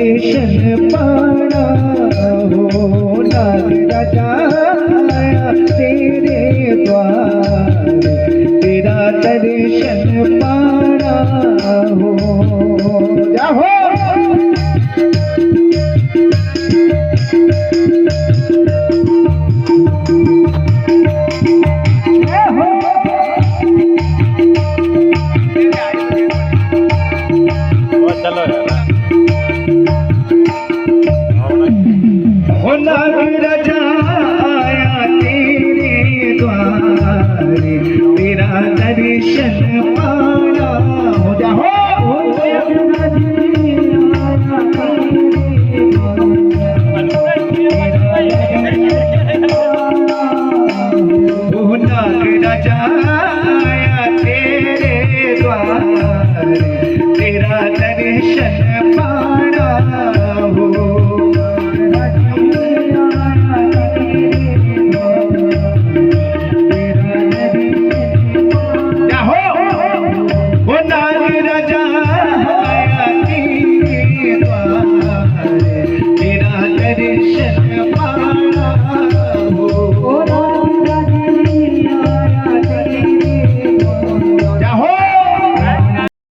दर्शन पाना हो नागरा जाया तेरे द्वार तेरा दर्शन पाना हो जाओ नागरा जाया तेरे द्वारे तेरा दर्शन पाना हो जाओ नागरा जाया तेरे द्वारे तेरा दर्शन पाना